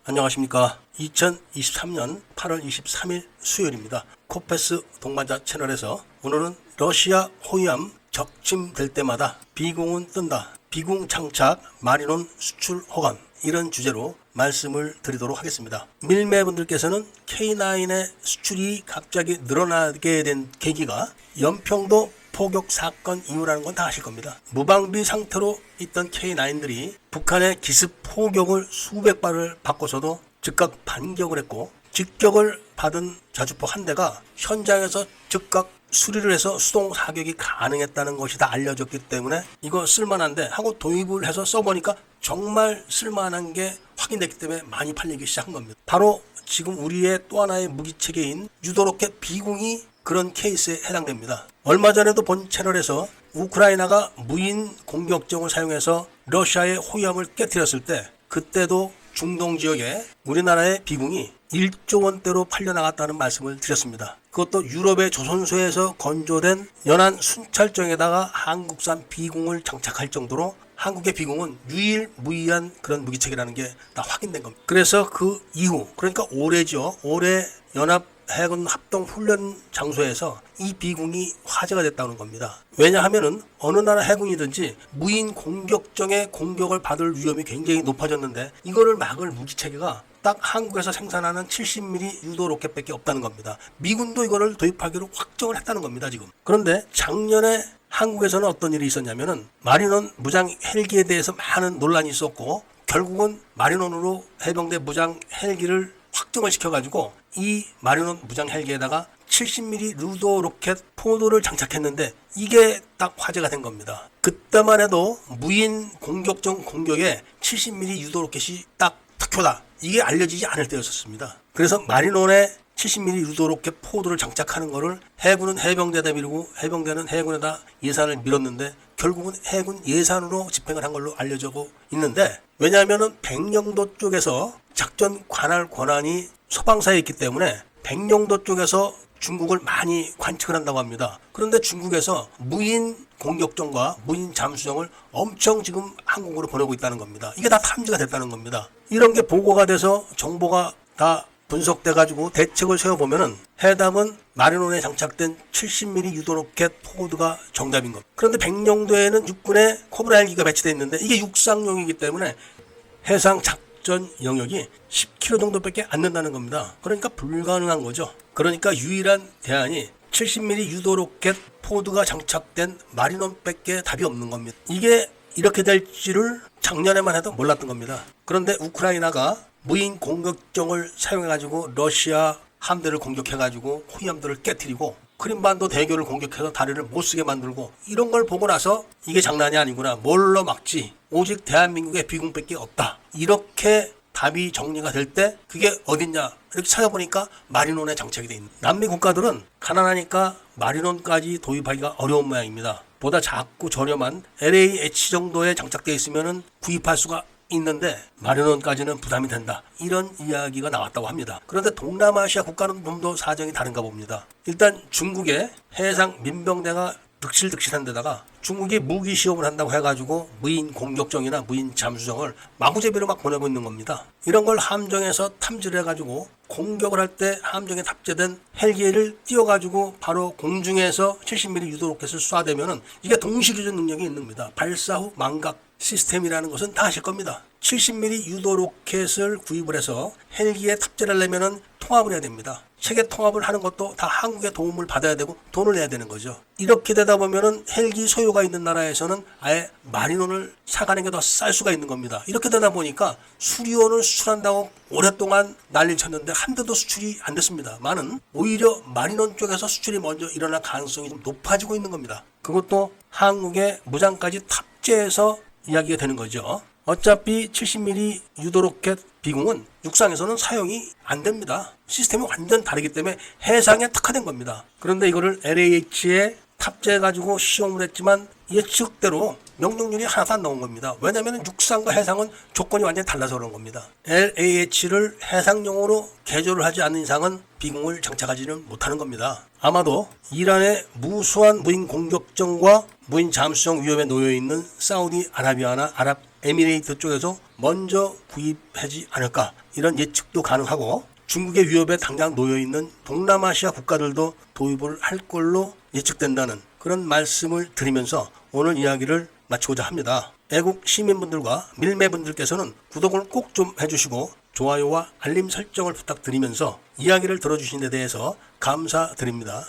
안녕하십니까. 2023년 8월 23일 수요일입니다. 코페스 동반자 채널에서 오늘은 러시아 호위함 적침될 때마다 비공은 뜬다. 비공 장착 마리논 수출 허가음, 이런 주제로 말씀을 드리도록 하겠습니다. 밀매분들께서는 K9의 수출이 갑자기 늘어나게 된 계기가 연평도 포격 사건 이후라는 건 다 아실 겁니다. 무방비 상태로 있던 K9들이 북한의 기습 포격을 수백 발을 받고서도 즉각 반격을 했고, 직격을 받은 자주포 한 대가 현장에서 즉각 수리를 해서 수동 사격이 가능했다는 것이 다 알려졌기 때문에 이거 쓸만한데 하고 도입을 해서 써보니까 정말 쓸만한 게 확인됐기 때문에 많이 팔리기 시작한 겁니다. 바로 지금 우리의 또 하나의 무기체계인 유도로켓 비공이 그런 케이스에 해당됩니다. 얼마 전에도 본 채널에서 우크라이나가 무인 공격정을 사용해서 러시아의 호위함을 깨뜨렸을 때, 그때도 중동 지역에 우리나라의 비공이 1조 원대로 팔려나갔다는 말씀을 드렸습니다. 그것도 유럽의 조선소에서 건조된 연안 순찰정에다가 한국산 비공을 장착할 정도로 한국의 비공은 유일무이한 그런 무기체계라는 게 다 확인된 겁니다. 그래서 그 이후, 그러니까 올해죠. 올해 연합 해군 합동 훈련 장소에서 이 비공이 화제가 됐다는 겁니다. 왜냐하면은 어느 나라 해군이든지 무인 공격정의 공격을 받을 위험이 굉장히 높아졌는데, 이거를 막을 무기체계가 딱 한국에서 생산하는 70mm 유도 로켓밖에 없다는 겁니다. 미군도 이거를 도입하기로 확정을 했다는 겁니다, 지금. 그런데 작년에 한국에서는 어떤 일이 있었냐면은 마리논 무장 헬기에 대해서 많은 논란이 있었고, 결국은 마리논으로 해병대 무장 헬기를 확정을 시켜가지고 이 마리논 무장 헬기에다가 70mm 루도 로켓 포도를 장착했는데, 이게 딱 화제가 된 겁니다. 그때만 해도 무인 공격정 공격에 70mm 유도 로켓이 딱 특효다, 이게 알려지지 않을 때였었습니다. 그래서 마리논에 70mm 유도 로켓 포도를 장착하는 거를 해군은 해병대에다 밀고 해병대는 해군에다 예산을 밀었는데, 결국은 해군 예산으로 집행을 한 걸로 알려지고 있는데, 왜냐하면은 백령도 쪽에서 작전 관할 권한이 서방사에 있기 때문에 백령도 쪽에서 중국을 많이 관측을 한다고 합니다. 그런데 중국에서 무인 공격정과 무인 잠수정을 엄청 지금 한국으로 보내고 있다는 겁니다. 이게 다 탐지가 됐다는 겁니다. 이런 게 보고가 돼서 정보가 다 분석돼 가지고 대책을 세워보면은 해답은 마리논에 장착된 70mm 유도로켓 포드가 정답인 겁니다. 그런데 백령도에는 육군의 코브라 헬기가 배치되어 있는데, 이게 육상용이기 때문에 해상 작전 영역이 10km 정도밖에 안 된다는 겁니다. 그러니까 불가능한 거죠. 그러니까 유일한 대안이 70mm 유도로켓 포드가 장착된 마리논밖에 답이 없는 겁니다. 이게 이렇게 될 줄을 작년에만 해도 몰랐던 겁니다. 그런데 우크라이나가 무인 공격정을 사용해가지고 러시아 함대를 공격해가지고 호위함들을 깨뜨리고 크림반도 대교를 공격해서 다리를 못쓰게 만들고, 이런 걸 보고 나서 이게 장난이 아니구나, 뭘로 막지, 오직 대한민국의 비공밖에 없다, 이렇게 답이 정리가 될 때 그게 어딨냐 이렇게 찾아보니까 마리논에 장착이 돼 있는, 남미 국가들은 가난하니까 마리논까지 도입하기가 어려운 모양입니다. 보다 작고 저렴한 LAH 정도에 장착되어 있으면 구입할 수가 있는데 마리논까지는 부담이 된다, 이런 이야기가 나왔다고 합니다. 그런데 동남아시아 국가는 좀 더 사정이 다른가 봅니다. 일단 중국의 해상 민병대가 득실득실한 데다가 중국이 무기 시험을 한다고 해가지고 무인 공격정이나 무인 잠수정을 마구제비로 막 보내고 있는 겁니다. 이런 걸 함정에서 탐지를 해가지고 공격을 할 때 함정에 탑재된 헬기를 띄워가지고 바로 공중에서 70mm 유도 로켓을 쏴대면은 이게 동시교전 능력이 있는 겁니다. 발사 후 망각 시스템이라는 것은 다 아실 겁니다. 70mm 유도 로켓을 구입을 해서 헬기에 탑재를 하려면은 통합을 해야 됩니다. 세계 통합을 하는 것도 다 한국의 도움을 받아야 되고 돈을 내야 되는 거죠. 이렇게 되다 보면은 헬기 소유가 있는 나라에서는 아예 마리논을 사가는 게 더 쌀 수가 있는 겁니다. 이렇게 되다 보니까 수리온을 수출한다고 오랫동안 난리를 쳤는데 한 대도 수출이 안 됐습니다. 많은 오히려 마리논 쪽에서 수출이 먼저 일어날 가능성이 좀 높아지고 있는 겁니다. 그것도 한국의 무장까지 탑재해서 이야기가 되는 거죠. 어차피 70mm 유도로켓 비공은 육상에서는 사용이 안 됩니다. 시스템이 완전 다르기 때문에 해상에 특화된 겁니다. 그런데 이거를 LAH에 탑재해가지고 시험을 했지만 예측대로 명령률이 하나도 안 나온 겁니다. 왜냐하면 육상과 해상은 조건이 완전히 달라서 그런 겁니다. LAH를 해상용으로 개조를 하지 않는 이상은 비공을 장착하지는 못하는 겁니다. 아마도 이란의 무수한 무인 공격정과 무인 잠수정 위협에 놓여있는 사우디아라비아나 아랍에미레이트 쪽에서 먼저 구입하지 않을까, 이런 예측도 가능하고, 중국의 위협에 당장 놓여있는 동남아시아 국가들도 도입을 할 걸로 예측된다는 그런 말씀을 드리면서 오늘 이야기를 마치고자 합니다. 애국 시민분들과 밀매분들께서는 구독을 꼭 좀 해주시고 좋아요와 알림 설정을 부탁드리면서 이야기를 들어주신 데 대해서 감사드립니다.